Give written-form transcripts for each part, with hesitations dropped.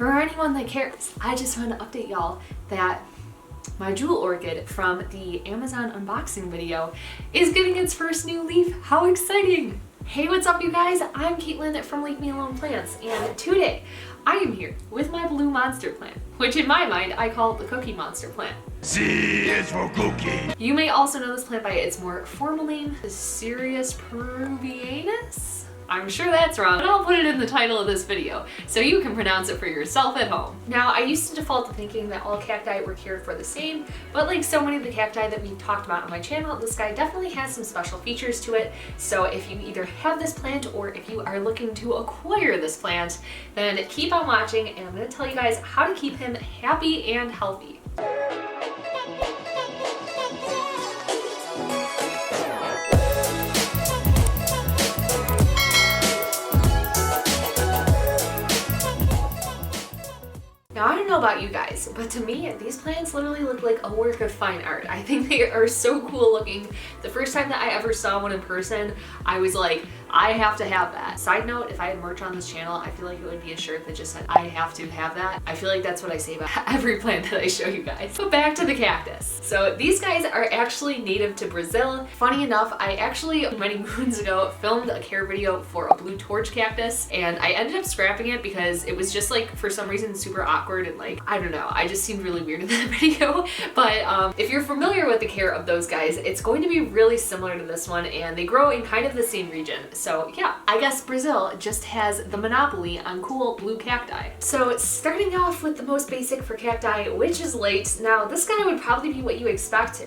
for anyone that cares, I just want to update y'all that my jewel orchid from the Amazon unboxing video is getting its first new leaf. How exciting! Hey, what's up you guys? I'm Caitlin from Leave Me Alone Plants, and today I am here with my blue monster plant, which in my mind I call the Cookie Monster plant. C is for cookie. You may also know this plant by its more formal name, the Cereus Peruvianus. I'm sure that's wrong, but I'll put it in the title of this video so you can pronounce it for yourself at home. Now, I used to default to thinking that all cacti were cared for the same, but like so many of the cacti that we've talked about on my channel, this guy definitely has some special features to it. So if you either have this plant or if you are looking to acquire this plant, then keep on watching and I'm going to tell you guys how to keep him happy and healthy. Now, I don't know about you guys, but to me, these plants literally look like a work of fine art. I think they are so cool looking. The first time that I ever saw one in person, I was like, I have to have that. Side note, if I had merch on this channel, I feel like it would be a shirt that just said, I have to have that. I feel like that's what I say about every plant that I show you guys. But back to the cactus. So these guys are actually native to Brazil. Funny enough, I actually many moons ago filmed a care video for a blue torch cactus, and I ended up scrapping it because it was just like, for some reason, super awkward and like, I don't know, I just seemed really weird in that video. But if you're familiar with the care of those guys, it's going to be really similar to this one, and they grow in kind of the same region. So yeah, I guess Brazil just has the monopoly on cool blue cacti. So starting off with the most basic for cacti, which is light. Now this guy would probably be what you expect,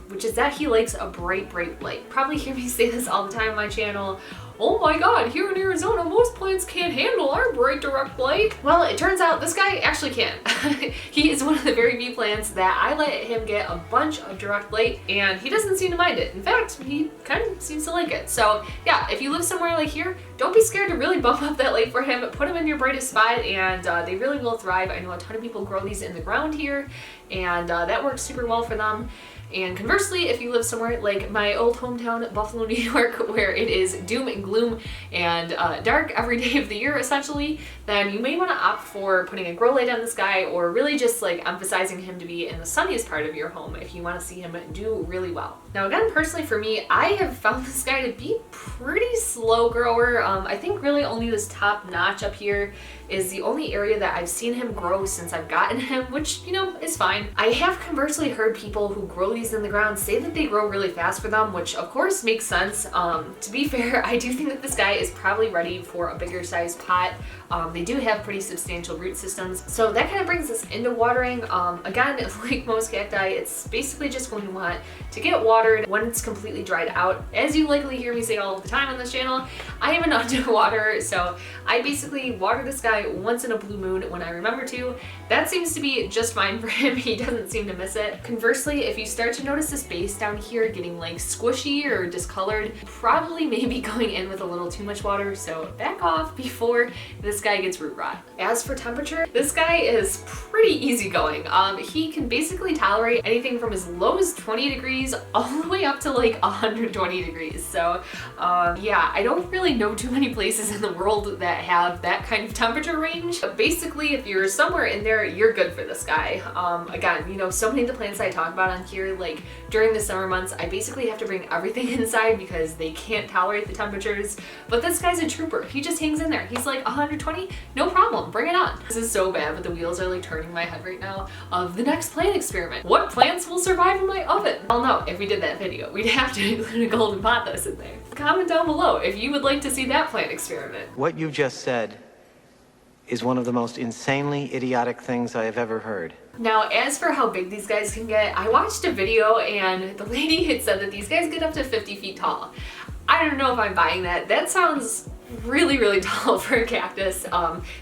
which is that he likes a bright light. Probably hear me say this all the time on my channel. Oh my god, here in Arizona, most plants can't handle our bright direct light. Well, it turns out this guy actually can. He is one of the very few plants that I let him get a bunch of direct light, and he doesn't seem to mind it. In fact, he kind of seems to like it. So yeah, if you live somewhere like here, don't be scared to really bump up that light for him. Put him in your brightest spot, and they really will thrive. I know a ton of people grow these in the ground here, and that works super well for them. And conversely, if you live somewhere like my old hometown, Buffalo, New York, where it is doom and gloom and dark every day of the year essentially, then you may want to opt for putting a grow light on this guy, or really just like emphasizing him to be in the sunniest part of your home if you want to see him do really well. Now again, personally for me, I have found this guy to be pretty slow grower. I think really only this top notch up here is the only area that I've seen him grow since I've gotten him, which, you know, is fine. I have conversely heard people who grow these in the ground say that they grow really fast for them, which of course makes sense. To be fair, I do think that this guy is probably ready for a bigger sized pot. They do have pretty substantial root systems. So that kind of brings us into watering. Again, like most cacti, it's basically just going to want to get watered when it's completely dried out. As you likely hear me say all the time on this channel, I am an underwater, so I basically water this guy once in a blue moon when I remember to. That seems to be just fine for him. He doesn't seem to miss it. Conversely, if you start to notice this base down here getting like squishy or discolored, probably maybe going in with a little too much water, so back off before this guy gets root rot. As for temperature, this guy is pretty easygoing. He can basically tolerate anything from as low as 20 degrees all the way up to like 120 degrees. So yeah, I don't really know too many places in the world that have that kind of temperature range. But basically, if you're somewhere in there, you're good for this guy. Again, you know, so many of the plants I talk about on here, like during the summer months, I basically have to bring everything inside because they can't tolerate the temperatures. But this guy's a trooper. He just hangs in there. He's like 120, no problem, bring it on. This is so bad, but the wheels are like turning my head right now of the next plant experiment. What plants will survive in my oven? Well, no, if we did that video, we'd have to include a golden pothos in there. Comment down below if you would like to see that plant experiment. What you just said is one of the most insanely idiotic things I have ever heard. Now, as for how big these guys can get, I watched a video and the lady had said that these guys get up to 50 feet tall. I don't know if I'm buying that. That sounds really tall for a cactus.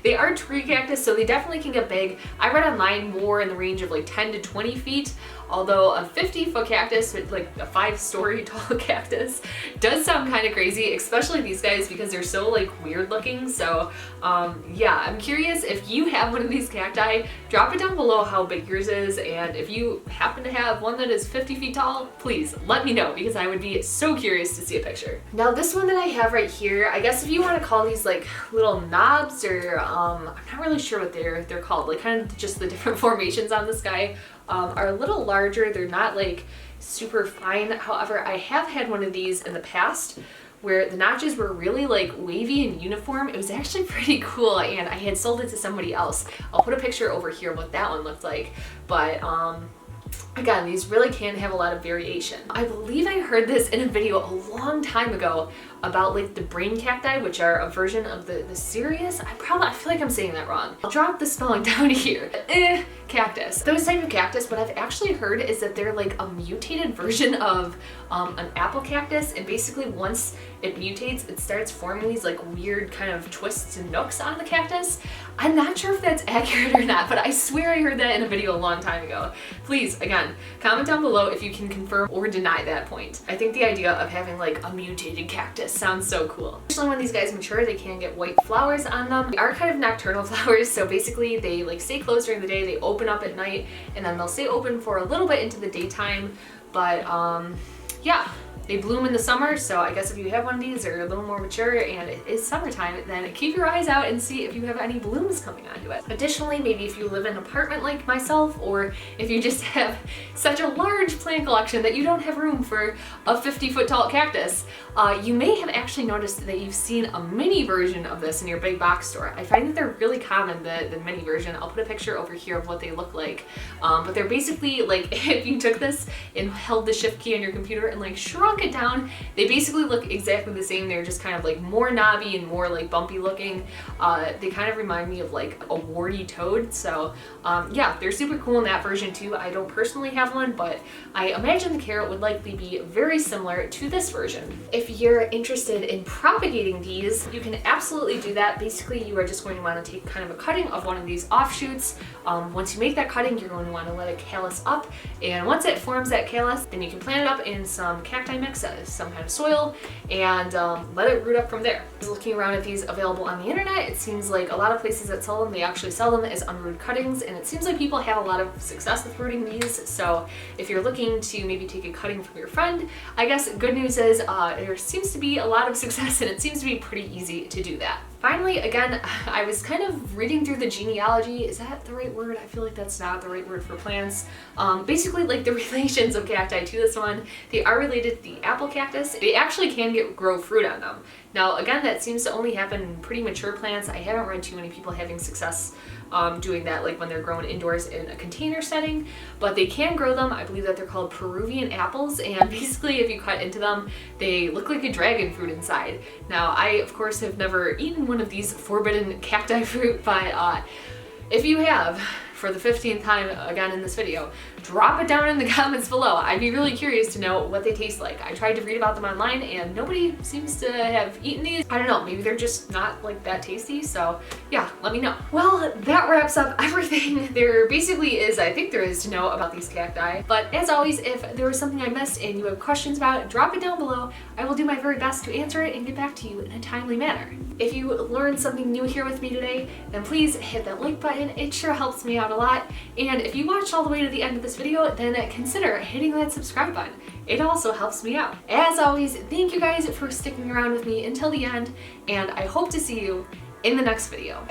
They are tree cactus, so they definitely can get big. I read online more in the range of like 10 to 20 feet. although a 50-foot cactus with like a 5-story tall cactus does sound kind of crazy, especially these guys because they're so like weird looking. So yeah, I'm curious if you have one of these cacti, drop it down below how big yours is, and if you happen to have one that is 50 feet tall, please let me know because I would be so curious to see a picture. Now this one that I have right here, I guess if you want to call these like little knobs, or I'm not really sure what they're called, like kind of just the different formations on this guy are a little larger. They're not like super fine. However, I have had one of these in the past where the notches were really like wavy and uniform. It was actually pretty cool, and I had sold it to somebody else. I'll put a picture over here of what that one looked like, but again, these really can have a lot of variation. I believe I heard this in a video a long time ago about like the brain cacti, which are a version of the Cereus. I feel like I'm saying that wrong. I'll drop the spelling down here. Cactus. Those type of cactus, what I've actually heard is that they're like a mutated version of an apple cactus, and basically once it mutates, it starts forming these like weird kind of twists and nooks on the cactus. I'm not sure if that's accurate or not, but I swear I heard that in a video a long time ago. Please, again, comment down below if you can confirm or deny that point. I think the idea of having like a mutated cactus sounds so cool. Especially when these guys mature, they can get white flowers on them. They are kind of nocturnal flowers, so basically they like stay closed during the day, they open up at night, and then they'll stay open for a little bit into the daytime. But yeah, they bloom in the summer, so I guess if you have one of these, they're a little more mature and it is summertime, then keep your eyes out and see if you have any blooms coming onto it. Additionally, maybe if you live in an apartment like myself, or if you just have such a large plant collection that you don't have room for a 50-foot tall cactus, you may have actually noticed that you've seen a mini version of this in your big box store. I find that they're really common, the mini version. I'll put a picture over here of what they look like. But they're basically like, if you took this and held the shift key on your computer and like shrunk it down, they basically look exactly the same. They're just kind of like more knobby and more like bumpy looking. They kind of remind me of like a warty toad. So yeah, they're super cool in that version too. I don't personally have one, but I imagine the carrot would likely be very similar to this version. If you're interested in propagating these, you can absolutely do that. Basically, you are just going to want to take kind of a cutting of one of these offshoots. Once you make that cutting, you're going to want to let it callus up, and once it forms that callus, then you can plant it up in some cacti mix, some kind of soil, and let it root up from there. Looking around at these available on the internet, it seems like a lot of places that sell them, they actually sell them as unrooted cuttings, and it seems like people have a lot of success with rooting these. So if you're looking to maybe take a cutting from your friend, I guess good news is there seems to be a lot of success, and it seems to be pretty easy to do that. Finally, again, I was kind of reading through the genealogy. Is that the right word? I feel like that's not the right word for plants. Basically, like the relations of cacti to this one, they are related to the apple cactus. They actually can grow fruit on them. Now, again, that seems to only happen in pretty mature plants. I haven't read too many people having success doing that, like when they're grown indoors in a container setting, but they can grow them. I believe that they're called Peruvian apples, and basically if you cut into them, they look like a dragon fruit inside. Now, I of course have never eaten one of these forbidden cacti fruit, but if you have, for the 15th time again in this video, drop it down in the comments below. I'd be really curious to know what they taste like. I tried to read about them online and nobody seems to have eaten these. I don't know, maybe they're just not like that tasty, so yeah, let me know. Well, that wraps up everything there basically is, I think there is to know about these cacti. But as always, if there was something I missed and you have questions about it, drop it down below. I will do my very best to answer it and get back to you in a timely manner. If you learned something new here with me today, then please hit that like button. It sure helps me out a lot. And if you watched all the way to the end of this video, then consider hitting that subscribe button. It also helps me out. As always, thank you guys for sticking around with me until the end, and I hope to see you in the next video.